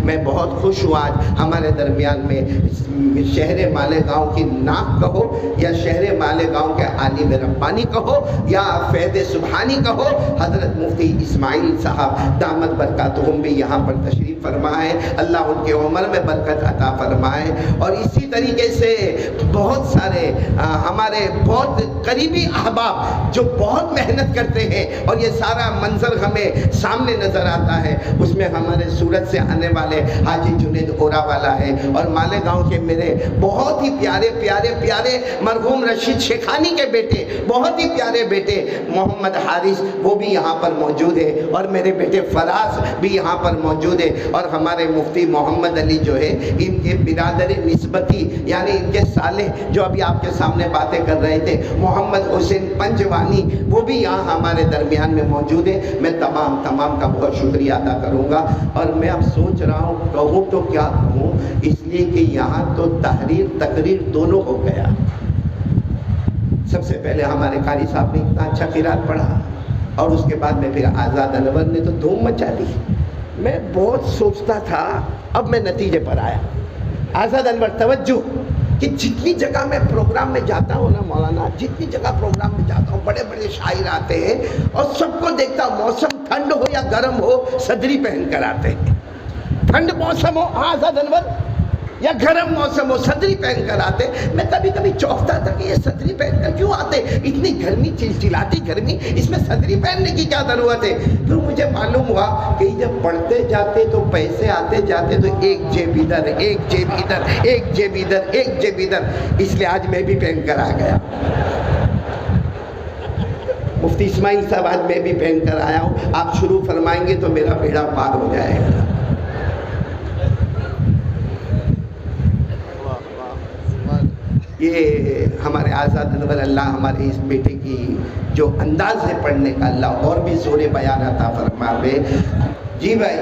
میں بہت خوش ہوں آج ہمارے درمیان میں شہر مالیگاؤں کی ناک کہو یا شہر مالیگاؤں کے عالم ربانی کہو یا فیض سبحانی کہو، حضرت مفتی اسماعیل صاحب دامت برکاتہم بھی یہاں پر تشریف فرمائے، اللہ ان کے عمر میں برکت عطا فرمائے۔ اور اسی طریقے سے بہت سارے ہمارے بہت قریبی احباب جو بہت محنت کرتے ہیں، اور یہ سارا منظر ہمیں سامنے نظر آتا ہے، اس میں ہمارے سورت سے آنے والے حاجی جنید اورا والا ہے، اور مالیگاؤں کے میرے بہت ہی پیارے پیارے پیارے مرحوم رشید شیخانی کے بیٹے، بہت ہی پیارے بیٹے محمد حارث، وہ بھی یہاں پر موجود ہے، اور میرے بیٹے فراز بھی یہاں پر موجود ہے، اور ہمارے مفتی محمد علی جو ہے ان کے برادر نسبتی یعنی ان کے صالح جو ابھی آپ کے سامنے باتیں کر رہے تھے محمد حسین پنجوانی، وہ بھی یہاں ہمارے درمیان میں موجود ہے۔ میں تمام کا بہت شکریہ ادا کروں گا، اور میں اب سوچ رہا ہوں کہوں تو کیا کہوں، اس لیے کہ یہاں تو تحریر تقریر دونوں ہو گیا۔ سب سے پہلے ہمارے قاری صاحب نے اتنا اچھا قرات پڑھا، اور اس کے بعد میں پھر آزاد انور نے تو دھوم مچا دی۔ میں بہت سوچتا تھا، اب میں نتیجے پر آیا۔ آزاد انور توجہ، کہ جتنی جگہ میں پروگرام میں جاتا ہوں نا مولانا، جتنی جگہ پروگرام میں جاتا ہوں بڑے بڑے شاعر آتے ہیں، اور سب کو دیکھتا ہوں موسم ٹھنڈ ہو یا گرم ہو صدری پہن کر آتے ہیں، ٹھنڈ موسم ہو آزاد انور یا گرم موسم ہو صدری پہن کر آتے۔ میں کبھی کبھی چونکتا تھا کہ یہ صدری پہن کر کیوں آتے، اتنی گرمی چلچلاتی گرمی، اس میں صدری پہننے کی کیا ضرورت ہے؟ پھر مجھے معلوم ہوا کہ جب پڑھتے جاتے تو پیسے آتے جاتے تو ایک جیب ادھر ایک جیب ادھر ایک جیب ادھر ایک جیب ادھر، اس لیے آج میں بھی پہن کر آ گیا۔ مفتی اسماعیل صاحب آج میں بھی پہن کر آیا ہوں، آپ شروع فرمائیں گے تو میرا بیڑا پار ہو جائے گا۔ یہ ہمارے آزاد انور، اللہ ہمارے اس بیٹے کی جو انداز ہے پڑھنے کا، اللہ اور بھی زور بیان عطا فرمائے۔ جی بھائی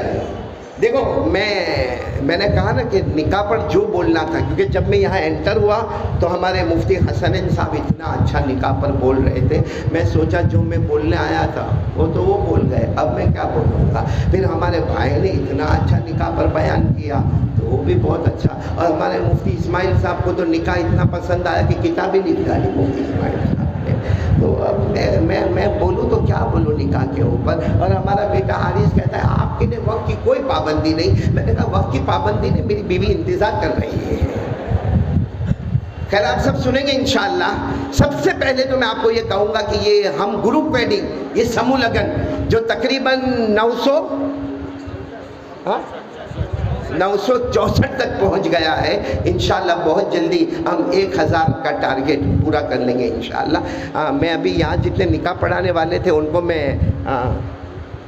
دیکھو، میں نے کہا نا کہ نکاح پر جو بولنا تھا، کیونکہ جب میں یہاں انٹر ہوا تو ہمارے مفتی حسنین صاحب اتنا اچھا نکاح پر بول رہے تھے، میں سوچا جو میں بولنے آیا تھا وہ تو وہ بول گئے، اب میں کیا بولوں گا۔ پھر ہمارے بھائی نے اتنا اچھا نکاح پر بیان کیا تو وہ بھی بہت اچھا، اور ہمارے مفتی اسماعیل صاحب کو تو نکاح اتنا پسند آیا کہ کتاب ہی لکھ ڈالی مفتی اسماعیل صاحب نے۔ تو اب میں بولوں تو کیا بولوں نکاح کے اوپر۔ اور ہمارا بیٹا حارث کہتا ہے آپ کے لیے وقت کی کوئی پابندی نہیں۔ میں نے کہا وقت کی پابندی نہیں، میری بیوی انتظار کر رہی ہے۔ خیر آپ سب سنیں گے انشاءاللہ۔ سب سے پہلے تو میں آپ کو یہ کہوں گا کہ یہ ہم گروپ ویڈنگ، یہ سمو لگن جو تقریباً 964 تک پہنچ گیا ہے، انشاءاللہ بہت جلدی ہم 1000 کا ٹارگٹ پورا کر لیں گے انشاءاللہ۔ میں ابھی یہاں جتنے نکاح پڑھانے والے تھے ان کو میں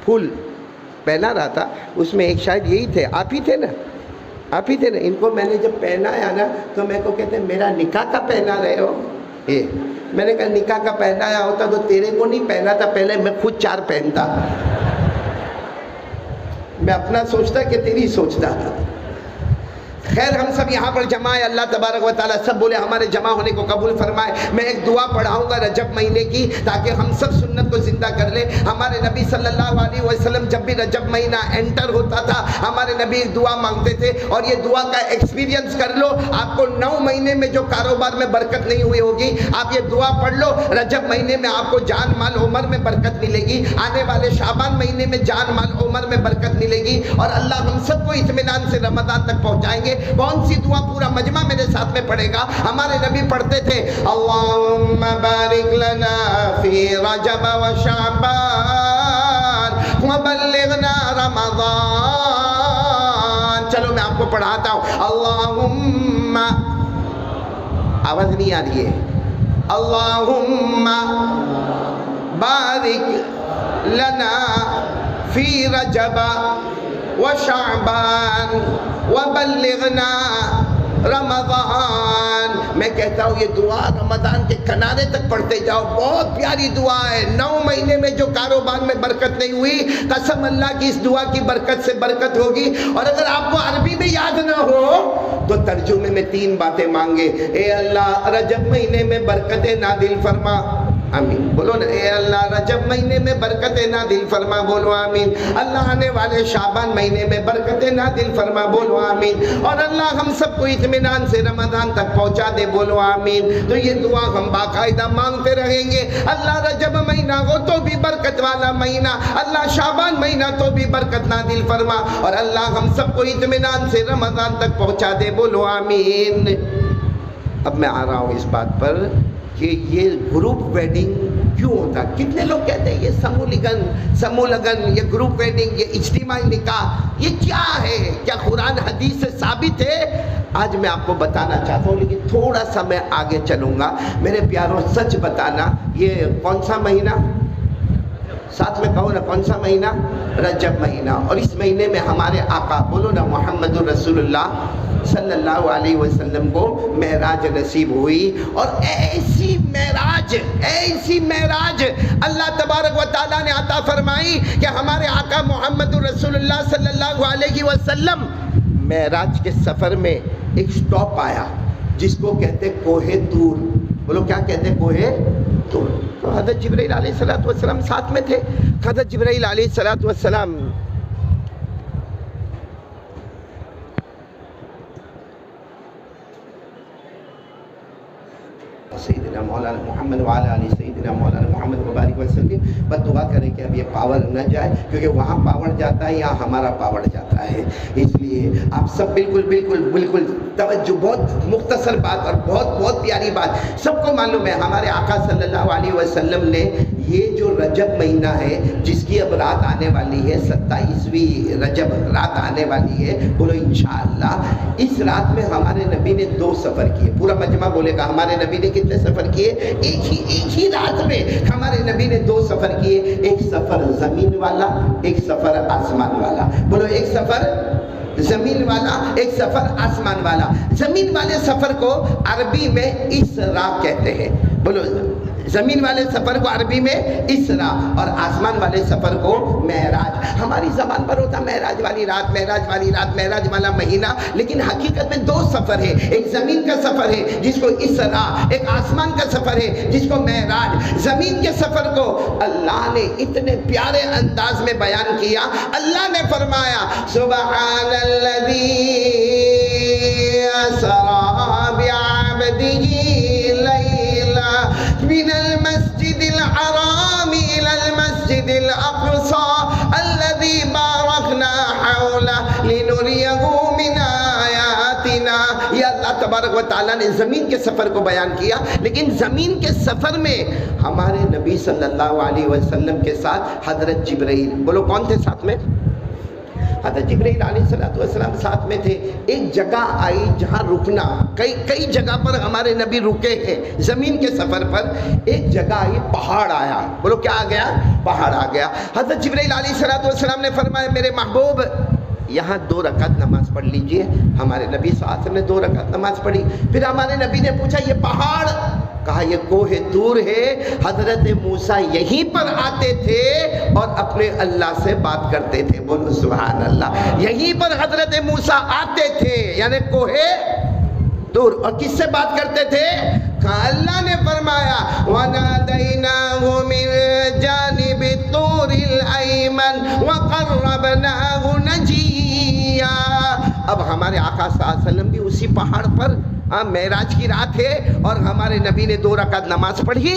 پھول پہنا رہا تھا، اس میں ایک شاید یہی تھے، آپ ہی تھے نا، آپ ہی تھے نا۔ ان کو میں نے جب پہنایا نا تو میرے کو کہتے ہیں میرا نکاح کا پہنا رہے ہو؟ میں نے کہا نکاح کا پہنایا ہوتا تو تیرے کو نہیں پہنا تھا، پہلے میں خود 4 پہنتا، میں اپنا سوچتا کہ تیری سوچتا۔ خیر ہم سب یہاں پر جمع ہے، اللہ تبارک و تعالیٰ سب بولے ہمارے جمع ہونے کو قبول فرمائے۔ میں ایک دعا پڑھاؤں گا رجب مہینے کی تاکہ ہم سب سنت کو زندہ کر لیں۔ ہمارے نبی صلی اللہ علیہ وسلم جب بھی رجب مہینہ انٹر ہوتا تھا ہمارے نبی ایک دعا مانگتے تھے، اور یہ دعا کا ایکسپیرینس کر لو، آپ کو 9 مہینے میں جو کاروبار میں برکت نہیں ہوئی ہوگی، آپ یہ دعا پڑھ لو، رجب مہینے میں آپ کو جان مال عمر میں برکت ملے گی، آنے والے شعبان مہینے میں جان مال عمر میں برکت ملے گی، اور اللہ ہم سب کو اطمینان سے رمضان تک پہنچائیں گے۔ کون سی دعا پورا مجمع میرے ساتھ میں پڑھے گا؟ ہمارے نبی پڑھتے تھے اللہم بارک لنا فی رجب و شعبان وبلغنا رمضان۔ چلو میں آپ کو پڑھاتا ہوں، اللہم، آواز نہیں آ رہی ہے، اللہم بارک لنا فی رجب و شعبان وبلغنا رمضان۔ میں کہتا ہوں یہ دعا رمضان کے کنارے تک پڑھتے جاؤ، بہت پیاری دعا ہے۔ 9 مہینے میں جو کاروبار میں برکت نہیں ہوئی، قسم اللہ کی اس دعا کی برکت سے برکت ہوگی۔ اور اگر آپ کو عربی میں یاد نہ ہو تو ترجمے میں 3 باتیں مانگے، اے اللہ رجب مہینے میں برکتیں نازل فرما، آمین بولو نا، اے اللہ رجب مہینے میں برکتیں نازل فرما، بولو آمین۔ اللہ آنے والے شعبان مہینے میں برکتیں نازل فرما، بولو آمین۔ اور اللہ ہم سب کو اطمینان سے رمضان تک پہنچا دے، بولو آمین۔ تو یہ دعا ہم باقاعدہ مانگتے رہیں گے۔ اللہ رجب مہینہ ہو تو بھی برکت والا مہینہ، اللہ شعبان مہینہ تو بھی برکت نازل فرما، اور اللہ ہم سب کو اطمینان سے رمضان تک پہنچا دے، بولو آمین۔ اب میں آ رہا ہوں اس بات پر کہ یہ گروپ ویڈنگ کیوں ہوتا؟ کتنے لوگ کہتے ہیں یہ سمو لگن، یہ گروپ ویڈنگ، یہ اجتماعی نکاح، یہ کیا ہے؟ کیا قرآن حدیث سے ثابت ہے؟ آج میں آپ کو بتانا چاہتا ہوں، لیکن تھوڑا سا میں آگے چلوں گا۔ میرے پیاروں سچ بتانا، یہ کون سا مہینہ؟ ساتھ میں کہو نا، کون سا مہینہ؟ رجب مہینہ۔ اور اس مہینے میں ہمارے آقا، بولو نا، محمد رسول اللہ صلی اللہ علیہ وسلم کو معراج نصیب ہوئی، اور ایسی معراج اللہ تبارک و تعالیٰ نے عطا فرمائی کہ ہمارے آقا محمد رسول اللہ صلی اللہ علیہ وسلم معراج کے سفر میں ایک سٹاپ آیا جس کو کہتے کوہ طور۔ بولو کیا کہتے؟ کوہ طور۔ تو حضرت جبرائیل علیہ السلام ساتھ میں تھے۔ حضرت جبرائیل علیہ السلام سیدنا مولانا محمد وعلی علی سیدنا مولانا محمد مبارک وسلم، بس دعا کریں کہ اب یہ پاور نہ جائے، کیونکہ وہاں پاور جاتا ہے، یہاں ہمارا پاور جاتا ہے۔ اس لیے آپ سب بالکل توجہ، بہت مختصر بات اور بہت پیاری بات، سب کو معلوم ہے ہمارے آقا صلی اللہ علیہ وسلم نے یہ جو رجب مہینہ ہے جس کی اب رات آنے والی ہے، 27ویں رجب رات آنے والی ہے، بولو انشاءاللہ، اس رات میں ہمارے نبی نے 2 سفر کیے۔ پورا مجمع بولے گا ہمارے نبی نے کتنے سفر کیے؟ ایک ہی رات میں ہمارے نبی نے 2 سفر کیے، ایک سفر زمین والا، ایک سفر آسمان والا۔ بولو ایک سفر زمین والا، ایک سفر آسمان والا۔ زمین والے سفر کو عربی میں اسرا کہتے ہیں، بولو زمین والے سفر کو عربی میں اسرا، اور آسمان والے سفر کو معراج۔ ہماری زبان پر ہوتا معراج والی رات، معراج والی رات، معراج والا مہینہ، لیکن حقیقت میں 2 سفر ہے، ایک زمین کا سفر ہے جس کو اسرا، ایک آسمان کا سفر ہے جس کو معراج۔ زمین کے سفر کو اللہ نے اتنے پیارے انداز میں بیان کیا، اللہ نے فرمایا سبحان الذی اسرا بعبدہ من المسجد الحرام إلى المسجد الأقصى الذي باركنا حوله لنريه من آياتنا۔ یہ اللہ تبارک و تعالیٰ نے زمین کے سفر کو بیان کیا، لیکن زمین کے سفر میں ہمارے نبی صلی اللہ علیہ وسلم کے ساتھ حضرت جبرائیل، بولو کون تھے ساتھ میں؟ حضرت جبرائیل علیہ السلام ساتھ میں تھے۔ ایک جگہ آئی جہاں رکنا، کئی جگہ پر ہمارے نبی رکے ہیں زمین کے سفر پر۔ ایک جگہ آئی، پہاڑ آیا، بولو کیا آ گیا؟ پہاڑ آ گیا۔ حضرت جبرائیل علیہ السلام نے فرمایا میرے محبوب یہاں 2 رکعت نماز پڑھ لیجئے۔ ہمارے نبی صلی اللہ علیہ وسلم نے 2 رکعت نماز پڑھی۔ پھر ہمارے نبی نے پوچھا یہ پہاڑ؟ کہا یہ کوہ طور ہے، حضرت موسیٰ یہیں پر آتے تھے اور اپنے اللہ سے بات کرتے تھے، بولو سبحان اللہ۔ یہیں پر حضرت موسیٰ آتے تھے، یعنی کوہ طور، اور کس سے بات کرتے تھے؟ کہا اللہ نے فرمایا وَنَادَيْنَاهُ مِن جَانِبِ الطُّورِ الْأَيْمَنِ وَقَرَّبْنَاهُ نَجِيًّا۔ اب ہمارے آقا صلی اللہ علیہ وسلم بھی اسی پہاڑ پر، معراج کی رات ہے، اور ہمارے نبی نے 2 رکعت نماز پڑھی۔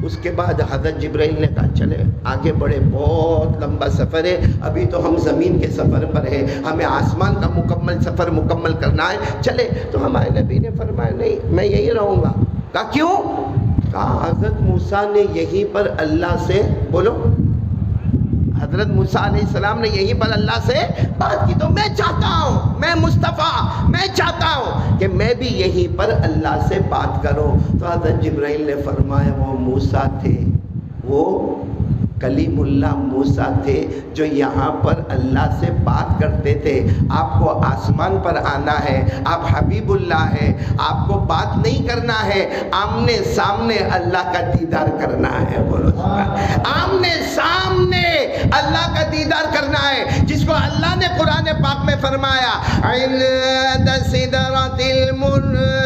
اس کے بعد حضرت جبرائیل نے کہا چلے آگے بڑھے، بہت لمبا سفر ہے، ابھی تو ہم زمین کے سفر پر ہیں، ہمیں آسمان کا مکمل سفر مکمل کرنا ہے، چلے۔ تو ہمارے نبی نے فرمایا نہیں میں یہی رہوں گا۔ کہا کیوں؟ کہا حضرت موسیٰ نے یہیں پر اللہ سے، بولو حضرت موسیٰ علیہ السلام نے یہیں پر اللہ سے بات کی، تو میں چاہتا ہوں، میں مصطفیٰ، میں چاہتا ہوں کہ میں بھی یہیں پر اللہ سے بات کروں۔ تو حضرت جبرائیل نے فرمایا وہ موسیٰ تھے، وہ کلیم اللہ موسیٰ تھے جو یہاں پر اللہ سے بات کرتے تھے۔ آپ کو آسمان پر آنا ہے، آپ حبیب اللہ ہیں، آپ کو بات نہیں کرنا ہے، آمنے سامنے اللہ کا دیدار کرنا ہے، بولو آمنے سامنے اللہ کا دیدار کرنا ہے، جس کو اللہ نے قرآن پاک میں فرمایا عند سدرۃ المنتہی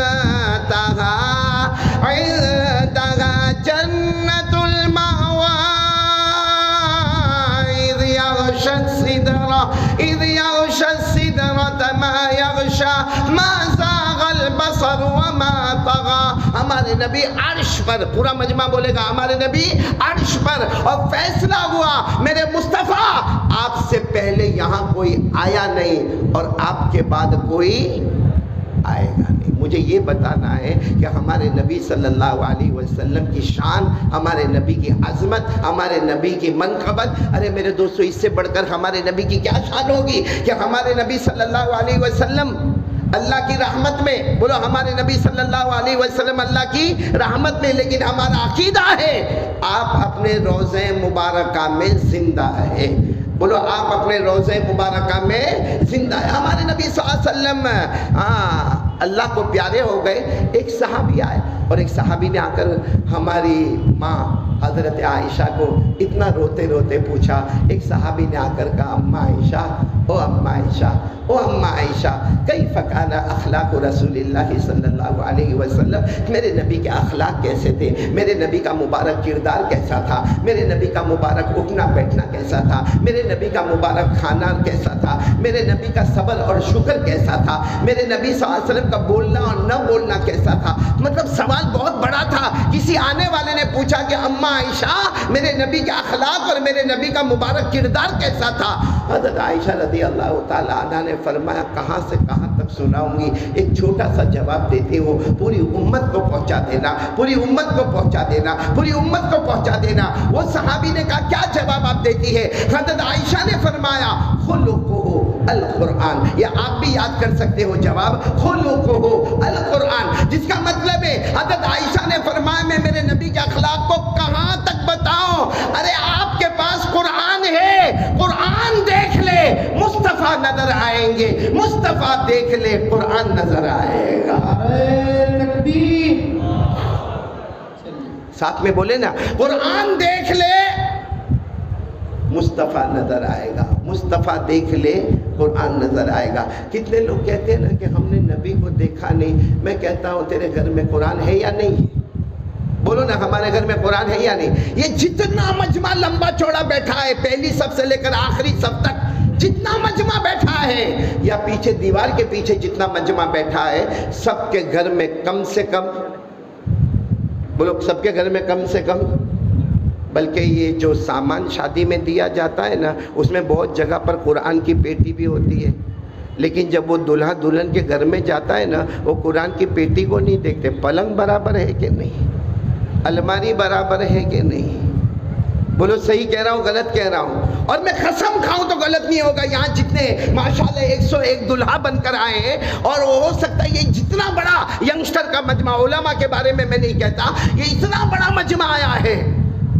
عندہا جنۃ عائشہ ما زاغ البصر وما طغى. ہمارے نبی عرش پر، پورا مجمع بولے گا ہمارے نبی عرش پر، اور فیصلہ ہوا میرے مصطفیٰ آپ سے پہلے یہاں کوئی آیا نہیں اور آپ کے بعد کوئی آئے گا نہیں. مجھے یہ بتانا ہے کہ ہمارے نبی صلی اللہ علیہ وسلم کی شان، ہمارے نبی کی عظمت، ہمارے نبی کی منقبت. ارے میرے دوستو، اس سے بڑھ کر ہمارے نبی کی کیا شان ہوگی کہ ہمارے نبی صلی اللہ علیہ وسلم اللہ کی رحمت میں، بولو ہمارے نبی صلی اللہ علیہ وسلم اللہ کی رحمت میں، لیکن ہمارا عقیدہ ہے آپ اپنے روضہ مبارکہ میں زندہ ہے. بولو آپ اپنے روضہ مبارکہ میں زندہ ہے. ہمارے نبی صلی اللہ علیہ وسلم اللہ کو پیارے ہو گئے. ایک صحابی آئے اور ایک صحابی نے آ کر ہماری ماں حضرت عائشہ کو اتنا روتے روتے پوچھا. ایک صحابی نے آ کر کہا اماں عائشہ، او اماں عائشہ، او اماں عائشہ، کیف کان اخلاق رسول اللہ صلی اللہ علیہ وسلم. میرے نبی کے اخلاق کیسے تھے، میرے نبی کا مبارک کردار کیسا تھا، میرے نبی کا مبارک اٹھنا بیٹھنا کیسا تھا، میرے نبی کا مبارک کھانا کیسا تھا، میرے نبی کا صبر اور شکر کیسا تھا، میرے نبی صلی اللہ علیہ وسلم کا بولنا اور نہ بولنا کیسا تھا. مطلب سوال بہت بڑا تھا. کسی آنے والے نے پوچھا کہ اماں عائشہ میرے نبی کے اخلاق اور میرے نبی کا مبارک کردار کیسا تھا. حضرت عائشہ رضی اللہ تعالی عنہا نے فرمایا کہاں سے کہاں تک سناؤں گی، ایک چھوٹا سا جواب دیتی ہوں، پوری امت کو پہنچا دینا، پوری امت کو پہنچا دینا، پوری امت کو پہنچا دینا. وہ صحابی نے کہا کیا جواب آپ دیتی ہے؟ حضرت عائشہ نے فرمایا خلقہ القرآن. یہ آپ بھی یاد کر سکتے ہو جواب، خلقہ القرآن، جس کا مطلب ہے حضرت عائشہ نے فرمایا میں میرے نبی کے اخلاق کو کہاں تک بتاؤں؟ ارے آپ کے پاس قرآن ہے، قرآن دیکھ لے مصطفیٰ نظر آئیں گے، مصطفیٰ دیکھ لے قرآن نظر آئے گا. ساتھ میں بولے نا، قرآن دیکھ لے مصطفیٰ نظر آئے گا، مصطفیٰ دیکھ لے قرآن نظر آئے گا. کتنے لوگ کہتے ہیں نا کہ ہم نے نبی کو دیکھا نہیں. میں کہتا ہوں تیرے گھر میں قرآن ہے یا نہیں؟ بولو نا ہمارے گھر میں قرآن ہے یا نہیں؟ یہ جتنا مجمع لمبا چوڑا بیٹھا ہے، پہلی صف سے لے کر آخری صف تک جتنا مجمع بیٹھا ہے، یا پیچھے دیوار کے پیچھے جتنا مجمع بیٹھا ہے، سب کے گھر میں کم سے کم، بولو سب کے گھر میں کم سے کم، بلکہ یہ جو سامان شادی میں دیا جاتا ہے نا، اس میں بہت جگہ پر قرآن کی پیٹی بھی ہوتی ہے. لیکن جب وہ دلہا دلہن کے گھر میں جاتا ہے نا، وہ قرآن کی پیٹی کو نہیں دیکھتے، پلنگ برابر ہے کہ نہیں، الماری برابر ہے کہ نہیں. بولو صحیح کہہ رہا ہوں غلط کہہ رہا ہوں؟ اور میں قسم کھاؤں تو غلط نہیں ہوگا. یہاں جتنے ماشاءاللہ 101 دلہا بن کر آئے ہیں، اور وہ ہو سکتا ہے یہ جتنا بڑا ینگسٹر کا مجمع، علماء کے بارے میں نہیں کہتا، یہ اتنا بڑا مجمع آیا ہے.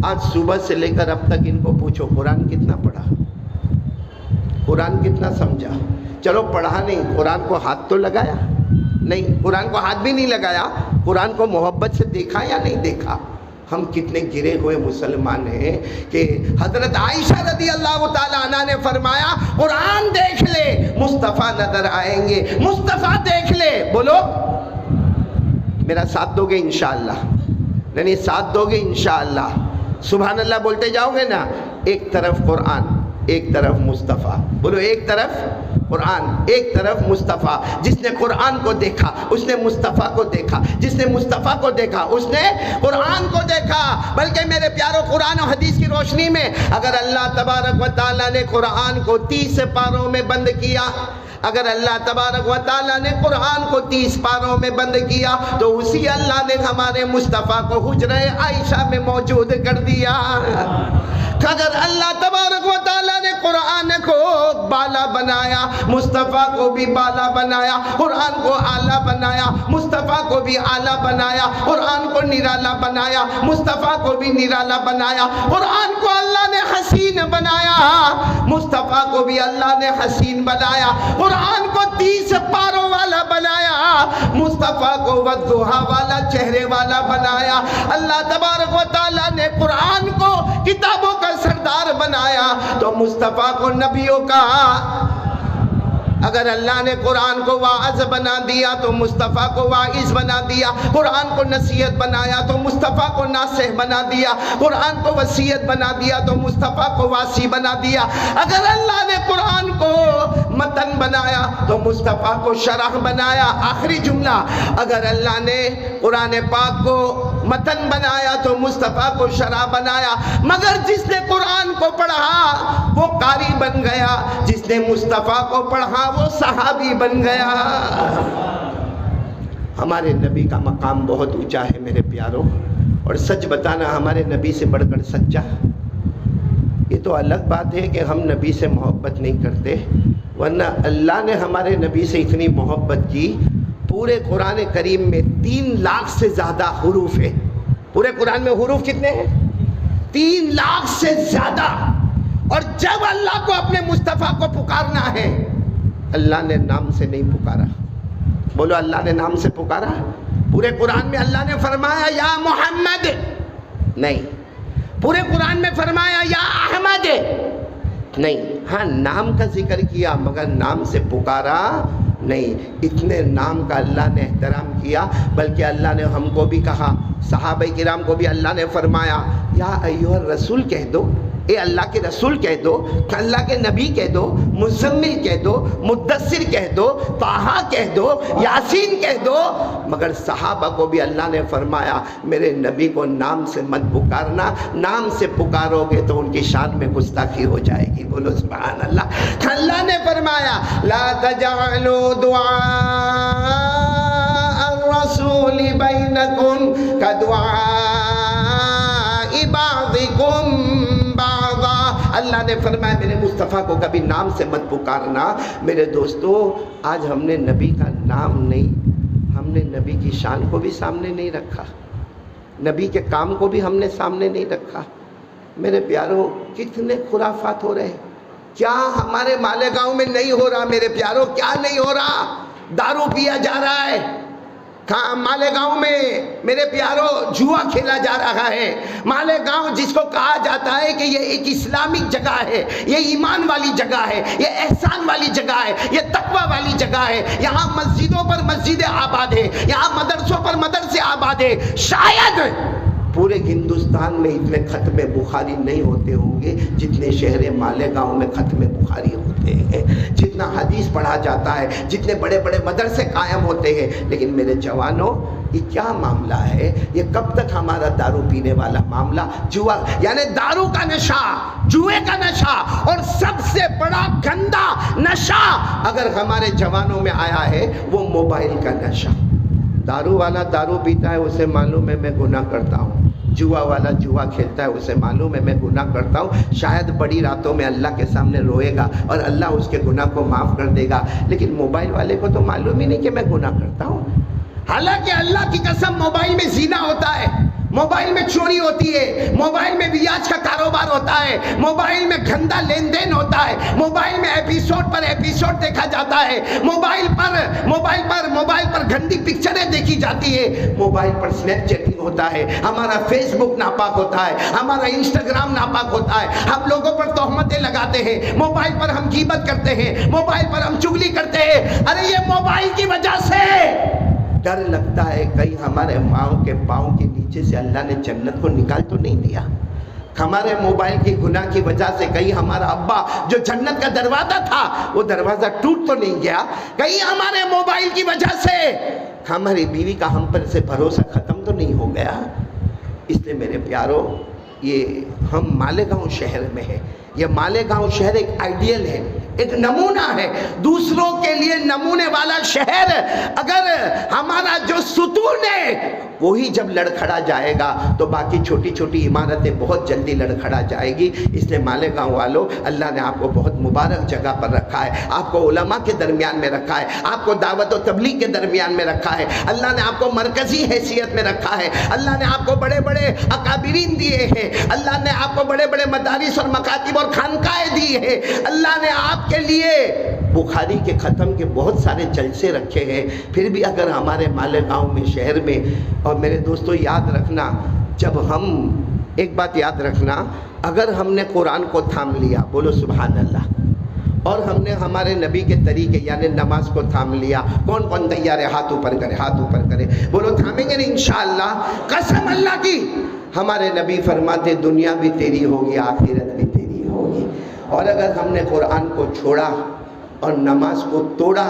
آج صبح سے لے کر اب تک ان کو پوچھو قرآن کتنا پڑھا، قرآن کتنا سمجھا. چلو پڑھا نہیں، قرآن کو ہاتھ تو لگایا نہیں، قرآن کو ہاتھ بھی نہیں لگایا، قرآن کو محبت سے دیکھا یا نہیں دیکھا. ہم کتنے گرے ہوئے مسلمان ہیں کہ حضرت عائشہ رضی اللہ تعالیٰ عنہ نے فرمایا قرآن دیکھ لے مصطفیٰ نظر آئیں گے، مصطفیٰ دیکھ لے. بولو میرا ساتھ دو گے انشاءاللہ؟ نہیں ساتھ دو گے انشاءاللہ؟ سبحان اللہ بولتے جاؤ گے نا. ایک طرف قرآن، ایک طرف مصطفیٰ. بولو ایک طرف قرآن، ایک طرف مصطفیٰ. جس نے قرآن کو دیکھا اس نے مصطفیٰ کو دیکھا، جس نے مصطفیٰ کو دیکھا اس نے قرآن کو دیکھا. بلکہ میرے پیاروں، قرآن و حدیث کی روشنی میں اگر اللہ تبارک و تعالیٰ نے قرآن کو 30 پاروں میں بند کیا، اگر اللہ تبارک و تعالیٰ نے قرآن کو 30 پاروں میں بند کیا، تو اسی اللہ نے ہمارے مصطفیٰ کو حجرہ عائشہ میں موجود کر دیا. اگر اللہ تبارک و تعالیٰ نے قرآن کو بالا بنایا، مصطفیٰ کو بھی بالا بنایا، قرآن کو اعلیٰ بنایا، مصطفیٰ کو بھی اعلیٰ بنایا، قرآن کو نرالا بنایا، مصطفیٰ کو بھی نرالا بنایا. قرآن کو اللہ نے حسین بنایا، مصطفیٰ کو بھی اللہ نے حسین بنایا. قرآن کو 30 پاروں والا بنایا، مصطفیٰ کو والضحیٰ والا چہرے والا بنایا. اللہ تبارک و تعالیٰ نے قرآن کو کتابوں کا سردار بنایا، تو مصطفیٰ کو نبیوں کا. اگر اللہ نے قرآن کو واعظ بنا دیا تو مصطفیٰ کو واعظ بنا دیا، قرآن کو نصیحت بنایا تو مصطفیٰ کو ناصح بنا دیا، قرآن کو وصیت بنا دیا تو مصطفیٰ کو واصی بنا دیا، اگر اللہ نے قرآن کو متن بنایا تو مصطفیٰ کو شرح بنایا۔ آخری جملہ، اگر اللہ نے قرآن پاک کو متن بنایا تو مصطفیٰ کو شرح بنایا، مگر جس نے قرآن کو پڑھا وہ قاری بن گیا، جس نے مصطفیٰ کو پڑھا وہ صحابی بن گیا۔ ہمارے نبی کا مقام بہت اونچا ہے میرے پیاروں، اور سچ بتانا ہمارے نبی سے بڑھ کر سچا۔ یہ تو الگ بات ہے کہ ہم نبی سے محبت نہیں کرتے، ورنہ اللہ نے ہمارے نبی سے اتنی محبت کی۔ پورے قرآن کریم میں 3 لاکھ سے زیادہ حروف ہیں۔ پورے قرآن میں حروف کتنے ہیں؟ 3 لاکھ سے زیادہ۔ اور جب اللہ کو اپنے مصطفیٰ کو پکارنا ہے، اللہ نے نام سے نہیں پکارا۔ بولو، اللہ نے نام سے پکارا؟ پورے قرآن میں اللہ نے فرمایا یا محمد نہیں، پورے قرآن میں فرمایا یا احمد نہیں، ہاں نام کا ذکر کیا مگر نام سے پکارا نہیں۔ اتنے نام کا اللہ نے احترام کیا، بلکہ اللہ نے ہم کو بھی کہا، صحابہ کرام کو بھی اللہ نے فرمایا یا ایھا الرسول کہہ دو، اے اللہ کے رسول کہہ دو، اللہ کے نبی کہہ دو، مزمل کہہ دو، مدثر کہہ دو، طٰہٰ کہہ دو، یاسین کہہ دو۔ مگر صحابہ کو بھی اللہ نے فرمایا میرے نبی کو نام سے مت پکارنا، نام سے پکارو گے تو ان کی شان میں گستاخی ہو جائے گی۔ بولو سبحان اللہ۔ اللہ نے فرمایا لا تجعلوا دعاء الرسول بینکم کدعاء بعضکم بعضا۔ اللہ نے فرمایا میرے مصطفیٰ کو کبھی نام سے مت پکارنا۔ میرے دوستو، آج ہم نے نبی کا نام نہیں، ہم نے نبی کی شان کو بھی سامنے نہیں رکھا، نبی کے کام کو بھی ہم نے سامنے نہیں رکھا۔ میرے پیاروں، کتنے خرافات ہو رہے ہیں۔ کیا ہمارے مالیگاؤں میں نہیں ہو رہا میرے پیاروں؟ کیا نہیں ہو رہا؟ دارو پیا جا رہا ہے، مالیگاؤں میں میرے پیاروں جوا کھیلا جا رہا ہے۔ مالیگاؤں جس کو کہا جاتا ہے کہ یہ ایک اسلامک جگہ ہے، یہ ایمان والی جگہ ہے، یہ احسان والی جگہ ہے، یہ تقوی والی جگہ ہے، یہاں مسجدوں پر مسجدیں آباد ہے، یہاں مدرسوں پر مدرسے آباد ہے۔ شاید پورے ہندوستان میں اتنے ختم بخاری نہیں ہوتے ہوں گے جتنے شہر مالیگاؤں میں ختم بخاری ہوتے ہیں، جتنا حدیث پڑھا جاتا ہے، جتنے بڑے بڑے مدرسے قائم ہوتے ہیں۔ لیکن میرے جوانوں، یہ کیا معاملہ ہے؟ یہ کب تک ہمارا دارو پینے والا معاملہ، جوا یعنی دارو کا نشہ، جوئے کا نشہ، اور سب سے بڑا گندا نشہ اگر ہمارے جوانوں میں آیا ہے وہ موبائل کا نشہ۔ دارو والا دارو پیتا ہے، اسے معلوم ہے میں گناہ کرتا ہوں، جوا والا جوا کھیلتا ہے، اسے معلوم ہے میں گناہ کرتا ہوں، شاید بڑی راتوں میں اللہ کے سامنے روئے گا اور اللہ اس کے گناہ کو معاف کر دے گا، لیکن موبائل والے کو تو معلوم ہی نہیں کہ میں گناہ کرتا ہوں۔ حالانکہ اللہ کی قسم موبائل میں زنا ہوتا ہے، موبائل میں چوری ہوتی ہے، موبائل میں بیاج کا کاروبار ہوتا ہے، موبائل میں گندا لین دین ہوتا ہے، موبائل میں ایپیسوڈ پر ایپیسوڈ دیکھا جاتا ہے، موبائل پر گندی پکچریں دیکھی جاتی ہے، موبائل پر سنیپ چیٹنگ ہوتا ہے، ہمارا فیس بک ناپاک ہوتا ہے، ہمارا انسٹاگرام ناپاک ہوتا ہے، ہم لوگوں پر تہمتیں لگاتے ہیں، موبائل پر ہم غیبت کرتے ہیں، موبائل پر ہم چغلی کرتے ہیں۔ ارے یہ موبائل کی وجہ سے ڈر لگتا ہے کہیں ہمارے ماؤں کے پاؤں کے نیچے سے اللہ نے جنت کو نکال تو نہیں دیا۔ ہمارے موبائل کی گناہ کی وجہ سے کہیں ہمارا ابا جو جنت کا دروازہ تھا وہ دروازہ ٹوٹ تو نہیں گیا، کہیں ہمارے موبائل کی وجہ سے ہماری بیوی کا ہم پر سے بھروسہ ختم تو نہیں ہو گیا۔ اس لیے میرے پیاروں، یہ ہم مالیگاؤں شہر میں ہیں، یہ مالیگاؤں شہر ایک آئیڈیل ہے، ایک نمونہ ہے، دوسروں کے لیے نمونے والا شہر۔ اگر ہمارا جو ستون ہے وہی جب لڑکھڑا جائے گا تو باقی چھوٹی چھوٹی عمارتیں بہت جلدی لڑکھڑا جائے گی۔ اس لیے مالیگاؤں والوں، اللہ نے آپ کو بہت مبارک جگہ پر رکھا ہے، آپ کو علماء کے درمیان میں رکھا ہے، آپ کو دعوت و تبلیغ کے درمیان میں رکھا ہے، اللہ نے آپ کو مرکزی حیثیت میں رکھا ہے، اللہ نے آپ کو بڑے بڑے اکابرین دیے ہیں، اللہ نے آپ کو بڑے بڑے مدارس اور مکاتب اور خانقاہیں دی ہیں، اللہ نے آپ کے لیے بخاری کے ختم کے بہت سارے جلسے رکھے ہیں۔ پھر بھی اگر ہمارے مالیگاؤں میں، شہر میں، اور میرے دوستو یاد رکھنا، جب ہم ایک بات یاد رکھنا، اگر ہم نے قرآن کو تھام لیا، بولو سبحان اللہ، اور ہم نے ہمارے نبی کے طریقے یعنی نماز کو تھام لیا. کون کون تیار ہے؟ ہاتھ اوپر کرے، ہاتھ اوپر کرے. بولو تھامیں گے نہیں انشاءاللہ؟ قسم اللہ کی. ہمارے نبی فرماتے دنیا بھی تیری ہوگی، آخرت بھی تیری ہوگی. اور اگر ہم نے قرآن کو چھوڑا اور نماز کو توڑا،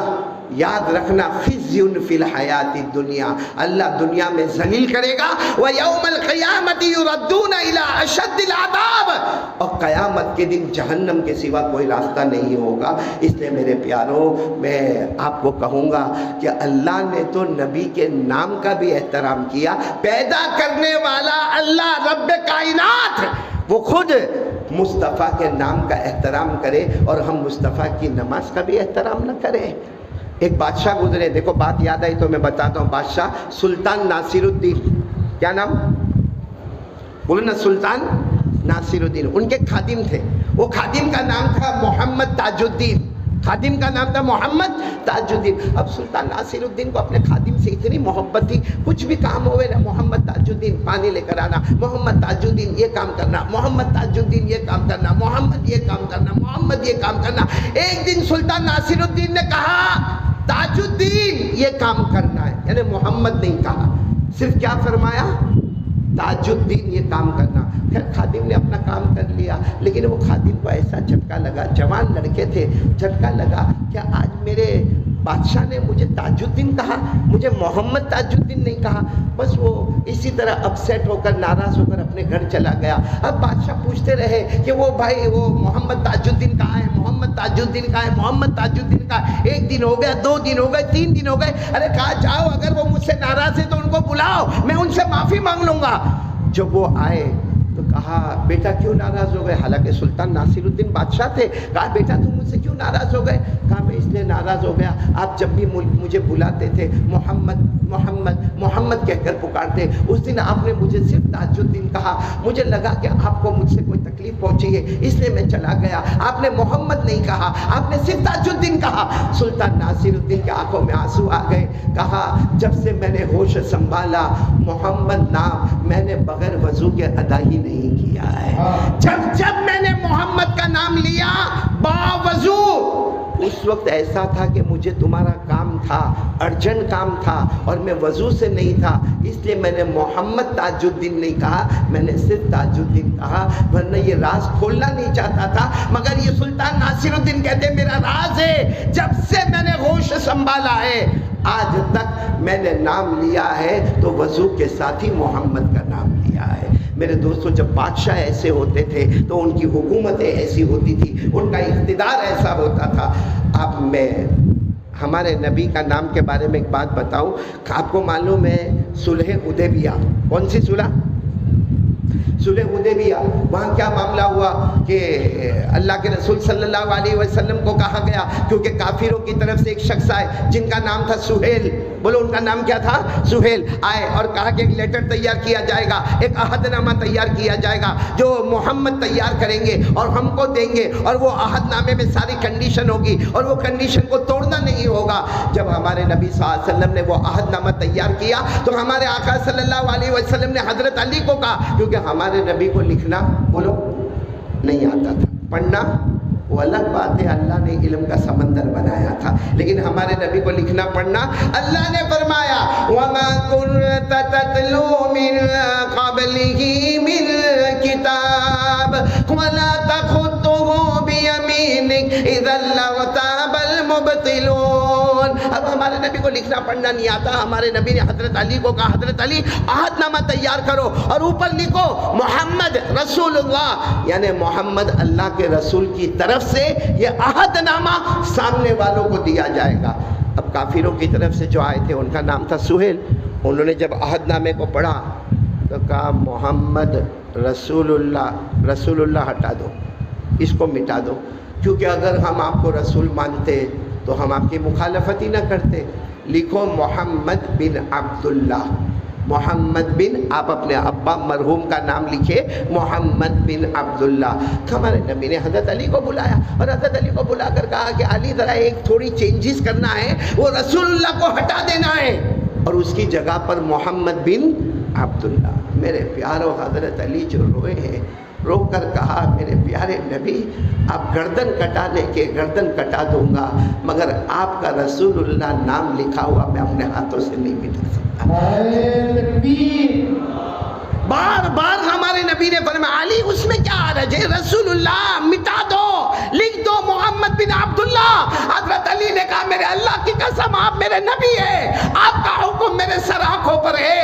یاد رکھنا خزی فی الحیات الدنیا، اللہ دنیا میں ذلیل کرے گا. وَيَوْمَ الْقِيَامَةِ يُرَدُّونَ إِلَىٰ أَشَدِّ الْعَذَابِ، اور قیامت کے دن جہنم کے سوا کوئی راستہ نہیں ہوگا. اس لیے میرے پیاروں، میں آپ کو کہوں گا کہ اللہ نے تو نبی کے نام کا بھی احترام کیا. پیدا کرنے والا اللہ رب کائنات وہ خود مصطفیٰ کے نام کا احترام کرے اور ہم مصطفیٰ کی نماز کا بھی احترام نہ کریں. ایک بادشاہ گزرے، دیکھو بات یاد آئی تو میں بتاتا ہوں. بادشاہ سلطان ناصر الدین، کیا نام بولو نا؟ سلطان ناصر الدین. ان کے خادم تھے، وہ خادم کا نام تھا محمد تاج الدین. خادم کا نام تھا محمد تاج الدین. اب سلطان ناصر الدین کو اپنے خادم سے اتنی محبت تھی، کچھ بھی کام ہوئے نا محمد تاج الدین پانی لے کر آنا، محمد تاج الدین یہ کام کرنا، محمد تاج الدین یہ کام کرنا، محمد یہ کام کرنا، محمد یہ کام کرنا. ایک دن سلطان ناصر الدین نے کہا تاج الدین یہ کام کرنا ہے، یعنی محمد نہیں کہا، صرف کیا فرمایا؟ تاج الدین یہ کام کرنا. خیر خادم نے اپنا کام کر لیا، لیکن وہ خادم کو ایسا جھٹکا لگا، جوان لڑکے تھے، جھٹکا لگا کہ آج میرے بادشاہ نے مجھے تاج الدین کہا، مجھے محمد تاج الدین نہیں کہا. بس وہ اسی طرح اپسیٹ ہو کر، ناراض ہو کر اپنے گھر چلا گیا. اب بادشاہ پوچھتے رہے کہ وہ بھائی وہ محمد تاج الدین کہاں ہے، محمد تاج الدین کہاں ہے، محمد تاج الدین کہاں ہے. 1 دن ہو گیا، 2 دن ہو گئے، 3 دن ہو گئے. ارے کہا جاؤ، اگر وہ مجھ سے ناراض ہے تو ان کو بلاؤ، میں ان سے معافی مانگ لوں گا. جب وہ آئے تو کہا بیٹا کیوں ناراض ہو گئے؟ حالانکہ سلطان ناصر الدین بادشاہ تھے. کہا بیٹا تم مجھ سے کیوں ناراض ہو گئے؟ کہا میں اس لیے ناراض ہو گیا، آپ جب بھی مجھے بلاتے تھے محمد محمد محمد کہہ کر پکارتے، اس دن آپ نے مجھے صرف تاج الدین کہا، مجھے لگا کہ آپ کو مجھ سے کوئی تکلیف پہنچی ہے، اس لیے میں چلا گیا. آپ نے محمد نہیں کہا، آپ نے صرف تاج الدین کہا. سلطان ناصر الدین کی آنکھوں میں آنسو آ گئے. کہا جب سے میں نے ہوش سنبھالا محمد نام میں نے بغیر وضو کے ادا ہی نہیں کیا ہے. جب میں نے محمد کا نام لیا باوضو، اس وقت ایسا تھا کہ مجھے تمہارا کام تھا، ارجنٹ کام تھا، اور میں وضو سے نہیں تھا، اس لیے میں نے محمد تاج الدین نہیں کہا، میں نے صرف تاج الدین کہا. ورنہ یہ راز کھولنا نہیں چاہتا تھا، مگر یہ سلطان ناصر الدین کہتے میرا راز ہے، جب سے میں نے ہوش سنبھالا ہے آج تک میں نے نام لیا ہے تو وضو کے ساتھ ہی محمد کا نام لیا ہے. میرے دوستوں، جب بادشاہ ایسے ہوتے تھے تو ان کی حکومتیں ایسی ہوتی تھی، ان کا اقتدار ایسا ہوتا تھا. اب میں ہمارے نبی کا نام کے بارے میں ایک بات بتاؤں. آپ کو معلوم ہے صلح حدیبیہ، کون سی صلح؟ صلح حدیبیہ. وہاں کیا معاملہ ہوا کہ اللہ کے رسول صلی اللہ علیہ وسلم کو کہا گیا، کیونکہ کافروں کی طرف سے ایک شخص آئے جن کا نام تھا سہیل. بولو ان کا نام کیا تھا؟ سہیل. آئے اور کہا کہ ایک لیٹر تیار کیا جائے گا، ایک عہد نامہ تیار کیا جائے گا جو محمد تیار کریں گے اور ہم کو دیں گے، اور وہ عہد نامے میں ساری کنڈیشن ہوگی اور وہ کنڈیشن کو توڑنا نہیں ہوگا. جب ہمارے نبی صلی اللہ علیہ وسلم نے وہ عہد نامہ تیار کیا تو ہمارے آقا صلی اللہ علیہ وسلم نے حضرت علی کو کہا، کیونکہ ہمارے نبی کو لکھنا بولو نہیں آتا تھا، پڑھنا وہ الگ بات ہے، اللہ نے علم کا سمندر بنایا تھا، لیکن ہمارے نبی کو لکھنا پڑھنا اللہ نے فرمایا وَمَا كُنْتَ تَتْلُو مِنْ قَبْلِهِ مِنْ كِتَابٍ وَلَا تَخُطُّهُ بِيَمِينِكَ إِذًا لَارْتَابَ الْمُبْطِلُونَ. اب ہمارے نبی کو لکھنا پڑھنا نہیں آتا. ہمارے نبی نے حضرت علی کو کہا حضرت علی عہد نامہ تیار کرو اور اوپر لکھو محمد رسول اللہ، یعنی محمد اللہ کے رسول کی طرف سے یہ عہد نامہ سامنے والوں کو دیا جائے گا. اب کافروں کی طرف سے جو آئے تھے ان کا نام تھا سہیل. انہوں نے جب عہد نامے کو پڑھا تو کہا محمد رسول اللہ ہٹا دو، اس کو مٹا دو، کیونکہ اگر ہم آپ کو رسول مانتے تو ہم آپ کی مخالفت ہی نہ کرتے. لکھو محمد بن عبداللہ. محمد بن، آپ اپنے ابا مرحوم کا نام لکھے محمد بن عبداللہ. ہمارے نبی نے حضرت علی کو بلایا اور حضرت علی کو بلا کر کہا کہ علی ذرا ایک تھوڑی چینجز کرنا ہے، وہ رسول اللہ کو ہٹا دینا ہے اور اس کی جگہ پر محمد بن عبداللہ. میرے پیارو حضرت علی جو روئے ہیں، رو کر کہا میرے پیارے نبی آپ گردن کٹانے کے گردن کٹا دوں گا مگر آپ کا رسول اللہ نام لکھا ہوا میں اپنے ہاتھوں سے نہیں مٹا سکتا۔ بار بار ہمارے نبی نے فرمایا علی اس میں کیا حرج ہے، رسول اللہ مٹا دو، لکھ دو محمد بن عبداللہ۔ حضرت علی نے کہا میرے اللہ کی قسم آپ میرے نبی ہیں، آپ کا حکم میرے سر آنکھوں پر ہے،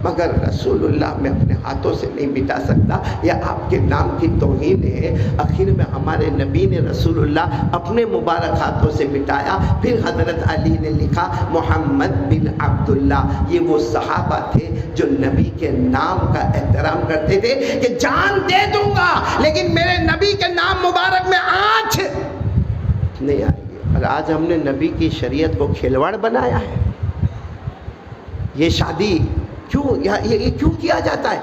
مگر رسول اللہ میں اپنے ہاتھوں سے نہیں مٹا سکتا، یہ آپ کے نام کی توہین ہے۔ آخر میں ہمارے نبی نے رسول اللہ اپنے مبارک ہاتھوں سے مٹایا، پھر حضرت علی نے لکھا محمد بن عبداللہ۔ یہ وہ صحابہ تھے جو نبی کے نام کا احترام کرتے تھے کہ جان دے دوں گا لیکن میرے نبی کے نام مبارک میں آنچ نہیں آئے گی۔ اور آج ہم نے نبی کی شریعت کو کھلواڑ بنایا ہے۔ یہ شادی یہ کیوں کیا جاتا ہے؟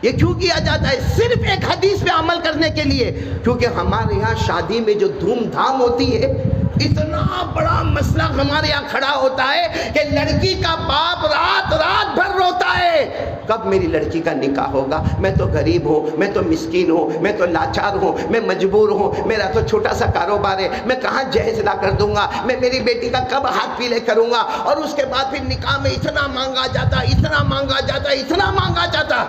یہ کیوں کیا جاتا ہے؟ صرف ایک حدیث پہ عمل کرنے کے لیے، کیونکہ ہمارے یہاں شادی میں جو دھوم دھام ہوتی ہے، اتنا بڑا مسئلہ ہمارے یہاں کھڑا ہوتا ہے کہ لڑکی کا باپ رات رات بھر روتا ہے کب میری لڑکی کا نکاح ہوگا، میں تو غریب ہوں، میں تو مسکین ہوں، میں تو لاچار ہوں، میں مجبور ہوں، میرا تو چھوٹا سا کاروبار ہے، میں کہاں جہیز لا کر دوں گا، میں میری بیٹی کا کب ہاتھ پیلے کروں گا، اور اس کے بعد پھر نکاح میں اتنا مانگا جاتا، اتنا مانگا جاتا، اتنا مانگا جاتا۔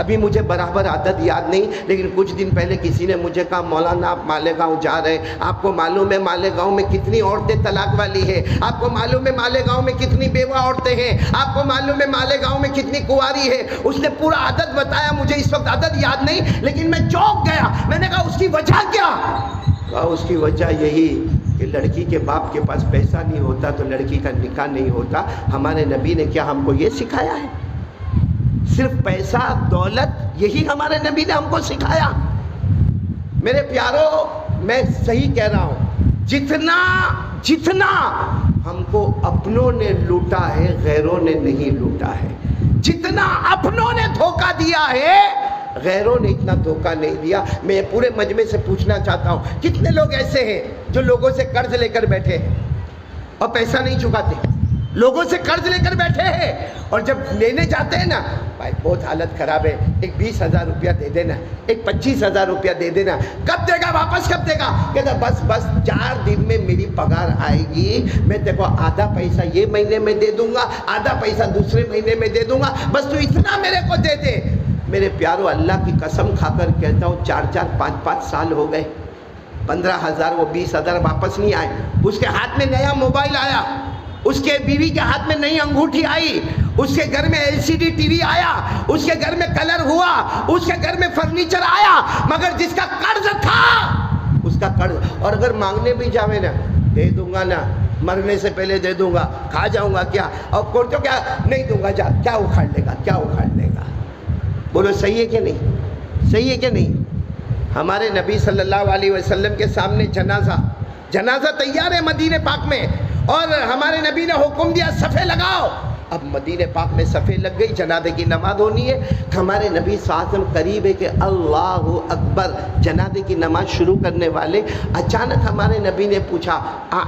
ابھی مجھے برابر عدد یاد نہیں، لیکن کچھ دن پہلے کسی نے مجھے کہا مولانا آپ مالیگاؤں جا رہے ہیں، آپ کو معلوم ہے مالیگاؤں میں کتنی عورتیں طلاق والی ہے، آپ کو معلوم ہے مالیگاؤں میں کتنی بیوہ عورتیں ہیں، آپ کو معلوم ہے مالیگاؤں میں کتنی کنواری ہے۔ اس نے پورا عدد بتایا، مجھے اس وقت عدد یاد نہیں، لیکن میں چونک گیا۔ میں نے کہا اس کی وجہ کیا؟ کہا اس کی وجہ یہی کہ لڑکی کے باپ کے پاس پیسہ نہیں ہوتا تو لڑکی کا نکاح نہیں ہوتا۔ ہمارے نبی نے کیا ہم کو یہ سکھایا ہے؟ صرف پیسہ دولت یہی ہمارے نبی نے ہم کو سکھایا؟ میرے پیارو میں صحیح کہہ رہا ہوں، جتنا ہم کو اپنوں نے لوٹا ہے غیروں نے نہیں لوٹا ہے، جتنا اپنوں نے دھوکہ دیا ہے غیروں نے اتنا دھوکہ نہیں دیا۔ میں پورے مجمع سے پوچھنا چاہتا ہوں کتنے لوگ ایسے ہیں جو لوگوں سے قرض لے کر بیٹھے ہیں اور پیسہ نہیں چکاتے، لوگوں سے قرض لے کر بیٹھے ہیں اور جب لینے جاتے ہیں نا، بھائی بہت حالت خراب ہے، ایک 20,000 روپیہ دے دینا، ایک 25,000 روپیہ دے دینا، کب دے گا واپس کب دے گا؟ کہتا بس 4 دن میں میری پگار آئے گی، میں دیکھو آدھا پیسہ یہ مہینے میں دے دوں گا، آدھا پیسہ دوسرے مہینے میں دے دوں گا، بس تو اتنا میرے کو دے دے۔ میرے پیارو اللہ کی قسم کھا کر کہتا ہوں 4 5 سال ہو گئے، 15,000 وہ 20,000 واپس نہیں آئے۔ اس کے ہاتھ میں نیا موبائل آیا، اس کے بیوی کے ہاتھ میں نئی انگوٹھی آئی، اس کے گھر میں LCD ٹی وی آیا، اس کے گھر میں کلر ہوا، اس کے گھر میں فرنیچر آیا، مگر جس کا قرض تھا اس کا قرض، اور اگر مانگنے بھی جاوے نا دے دوں گا نا، مرنے سے پہلے دے دوں گا، کھا جاؤں گا کیا، اور کوئی تو کیا نہیں دوں گا، جا کیا اکھاڑ لے گا، کیا اکھاڑ لے گا؟ بولو صحیح ہے کہ نہیں؟ صحیح ہے کہ نہیں؟ ہمارے نبی صلی اللہ علیہ وسلم کے سامنے جنازہ تیار ہے مدینہ پاک میں، اور ہمارے نبی نے حکم دیا صفے لگاؤ۔ اب مدینہ پاک میں صفے لگ گئی، جنازے کی نماز ہونی ہے۔ ہمارے نبی صلی اللہ علیہ وسلم قریب ہے کہ اللہ اکبر جنازے کی نماز شروع کرنے والے، اچانک ہمارے نبی نے پوچھا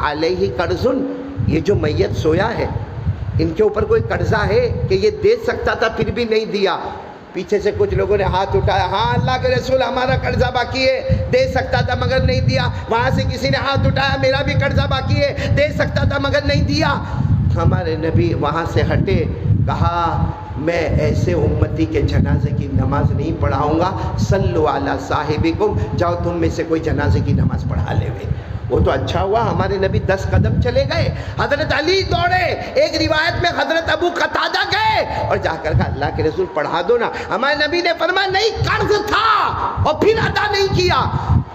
علیہ قرض، یہ جو میت سویا ہے ان کے اوپر کوئی قرضہ ہے کہ یہ دے سکتا تھا پھر بھی نہیں دیا؟ پیچھے سے کچھ لوگوں نے ہاتھ اٹھایا، ہاں اللہ کے رسول ہمارا قرضہ باقی ہے، دے سکتا تھا مگر نہیں دیا۔ وہاں سے کسی نے ہاتھ اٹھایا، میرا بھی قرضہ باقی ہے، دے سکتا تھا مگر نہیں دیا۔ ہمارے نبی وہاں سے ہٹے، کہا میں ایسے امتی کے جنازے کی نماز نہیں پڑھاؤں گا، صلوا علی صاحبکم، جاؤ تم میں سے کوئی جنازے کی نماز پڑھا لے ہوئے۔ وہ تو اچھا ہوا ہمارے نبی 10 قدم چلے گئے، حضرت علی دوڑے، ایک روایت میں حضرت ابو قتادہ گئے اور جا کر کہا اللہ کے رسول پڑھا دو نا۔ ہمارے نبی نے فرمایا نہیں، قرض تھا اور پھر ادا نہیں کیا۔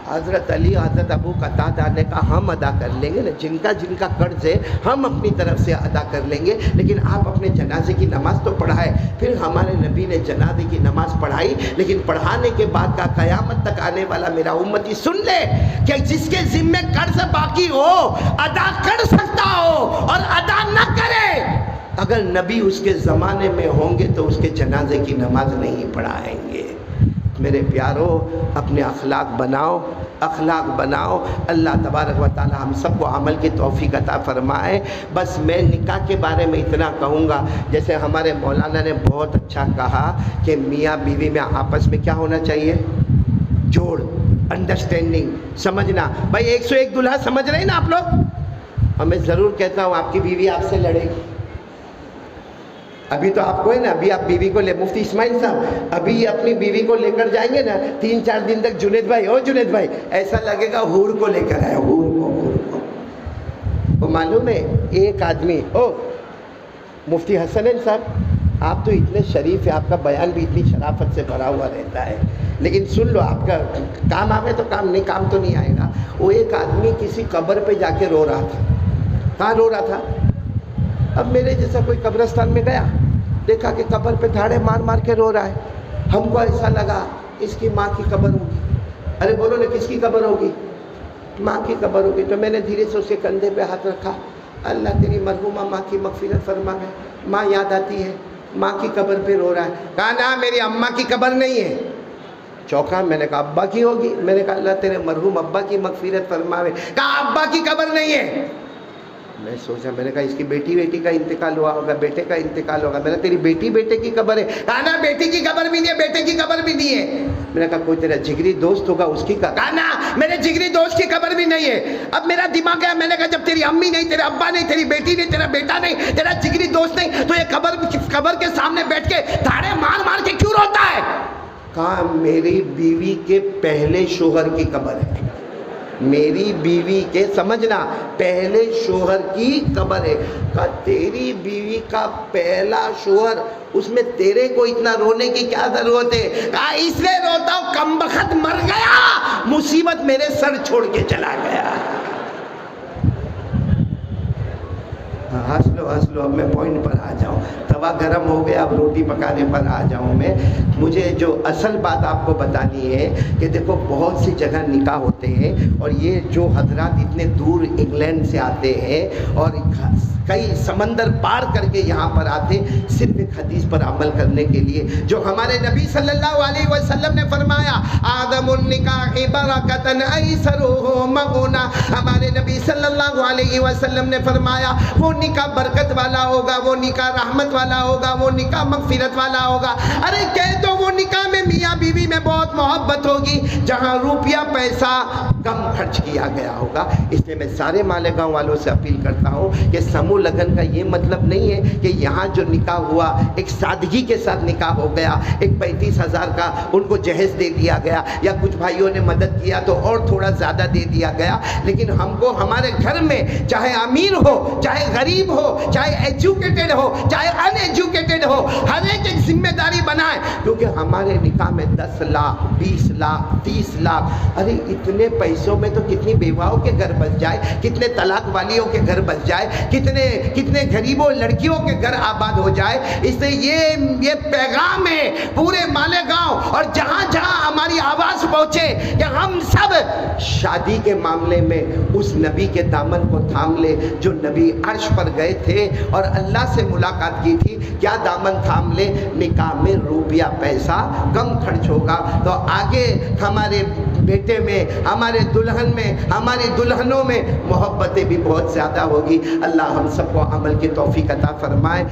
حضرت علی حضرت ابو قتادہ نے کہا ہم ادا کر لیں گے نا، جن کا قرض ہے ہم اپنی طرف سے ادا کر لیں گے، لیکن آپ اپنے جنازے کی نماز تو پڑھائے۔ پھر ہمارے نبی نے جنازے کی نماز پڑھائی، لیکن پڑھانے کے بعد کا قیامت تک آنے والا میرا امتی سن لے کہ جس کے ذمے قرض باقی ہو ادا کر سکتا ہو اور ادا نہ کرے، اگر نبی اس کے زمانے میں ہوں گے تو اس کے جنازے کی نماز نہیں پڑھائیں گے۔ میرے پیارو اپنے اخلاق بناؤ، اللہ تبارک و تعالی ہم سب کو عمل کی توفیق عطا فرمائے۔ بس میں نکاح کے بارے میں اتنا کہوں گا، جیسے ہمارے مولانا نے بہت اچھا کہا کہ میاں بیوی میں آپس میں کیا ہونا چاہیے؟ جوڑ، انڈرسٹینڈنگ، سمجھنا. بھائی 101 دلہا سمجھ رہے ہیں نا آپ لوگ؟ اور میں ضرور کہتا ہوں آپ کی بیوی آپ سے لڑے گی. ابھی تو آپ کو ہے نا، ابھی آپ بیوی کو لے، مفتی اسماعیل صاحب ابھی اپنی بیوی کو لے کر جائیں گے نا 3-4 دن تک، جنید بھائی او جنید بھائی، ایسا لگے گا حور کو لے کر آئے، حور کو. وہ معلوم ہے ایک آدمی، او مفتی حسنین صاحب آپ تو اتنے شریف ہیں، آپ کا بیان بھی اتنی شرافت سے بھرا ہوا رہتا ہے، لیکن سن لو، آپ کا کام آئے تو کام نہیں، کام تو نہیں آئے گا. وہ ایک آدمی کسی قبر پہ جا کے رو رہا تھا. کہاں رو رہا تھا؟ اب میرے جیسا کوئی قبرستان میں گیا، دیکھا کہ قبر پہ دھاڑے مار مار کے رو رہا ہے. ہم کو ایسا لگا اس کی ماں کی قبر ہوگی. ارے بولو نا، کس کی قبر ہوگی؟ ماں کی قبر ہوگی. تو میں نے دھیرے سے اس کے کندھے پہ ہاتھ رکھا. اللہ تیری مرحومہ ماں کی مغفرت فرما ہے. ماں یاد آتی ہے، ماں کی قبر پہ رو رہا ہے. کہا نا میری اماں کی قبر نہیں ہے. چوکا. میں نے کہا ابا کی ہوگی. میں نے کہا اللہ تیرے مرحوم ابا کی مغفرت فرماوے. کہا ابا کی قبر نہیں ہے. میں سوچا، میں نے کہا اس کی بیٹی کا انتقال ہوا ہوگا، بیٹے کا انتقال ہوگا. میں نے تیری بیٹے کی قبر ہے. کہا نا بیٹی کی قبر بھی نہیں ہے، بیٹے کی قبر بھی نہیں ہے. میں نے کہا کوئی تیرا جگری دوست ہوگا اس کی. کہا نا میرے جگری دوست کی قبر بھی نہیں ہے. اب میرا دماغ گیا. میں نے کہا جب تیری امی نہیں، تیرا ابا نہیں، تیری بیٹی نہیں، تیرا بیٹا نہیں، تیرا جگری دوست نہیں، تو یہ قبر کے سامنے بیٹھ کے دھاڑے مار مار کے کیوں روتا ہے؟ کہا میری بیوی کے پہلے شوہر کی قبر ہے. میری بیوی کے، سمجھنا، پہلے شوہر کی قبر ہے. کہا تیری بیوی کا پہلا شوہر، اس میں تیرے کو اتنا رونے کی کیا ضرورت ہے؟ کہا اس لیے روتا ہوں کمبخت مر گیا، مصیبت میرے سر چھوڑ کے چلا گیا. ہنس لو ہنس لو. اب میں پوائنٹ پر آ جاؤں. توا گرم ہو گیا، اب روٹی پکانے پر آ جاؤں میں. مجھے جو اصل بات آپ کو بتانی ہے کہ دیکھو بہت سی جگہ نکاح ہوتے ہیں، اور یہ جو حضرات اتنے دور انگلینڈ سے آتے ہیں اور کئی سمندر پار کر کے یہاں پر آتے صرف ایک حدیث پر عمل کرنے کے لیے، جو ہمارے نبی صلی اللہ علیہ وسلم نے فرمایا آدم النکاح برکتن ایسرہ مغنا. ہمارے نبی صلی اللہ علیہ وسلم نے فرمایا وہ نکاح برکت والا ہوگا، وہ نکاح رحمت والا ہوگا، وہ نکاح مغفرت والا ہوگا. ارے کہہ دو وہ نکاح میں میاں بیوی میں بہت محبت ہوگی جہاں روپیہ پیسہ کم خرچ کیا گیا ہوگا. اس لیے میں سارے مالیگاؤں والوں سے اپیل کرتا ہوں کہ سمو لگن کا یہ مطلب نہیں ہے کہ یہاں جو نکاح ہوا ایک سادگی کے ساتھ نکاح ہو گیا، ایک 35,000 کا ان کو جہیز دے دیا گیا، یا کچھ بھائیوں نے مدد کیا تو اور تھوڑا زیادہ دے دیا گیا. لیکن ہم کو ہمارے گھر میں چاہے امیر ہو، چاہے غریب ہو، چاہے ایجوکیٹڈ ہو، چاہے ان ایجوکیٹڈ ہو، ہر ایک ذمہ داری بنائے. کیونکہ ہمارے نکاح میں 10 لاکھ 20 لاکھ 30 لاکھ، ارے اتنے پیسوں میں تو کتنی بیواؤں کے گھر بس جائے، کتنے طلاق والیوں کے گھر بس جائے، کتنے غریبوں لڑکیوں کے گھر آباد ہو جائے. اس لیے یہ پیغام ہے پورے مالیگاؤں اور جہاں جہاں ہماری آواز پہنچے کہ ہم سب شادی کے معاملے میں اس نبی کے دامن کو تھام لے جو نبی عرش پر گئے تھے اور اللہ سے ملاقات کی تھی. کیا دامن تھام لے؟ نکاح میں روپیہ پیسہ کم خرچ ہوگا تو آگے ہمارے بیٹے میں، ہمارے دلہن میں، ہماری دلہنوں میں محبتیں بھی بہت زیادہ ہوگی. اللہ ہم سب کو عمل کی توفیق عطا فرمائے.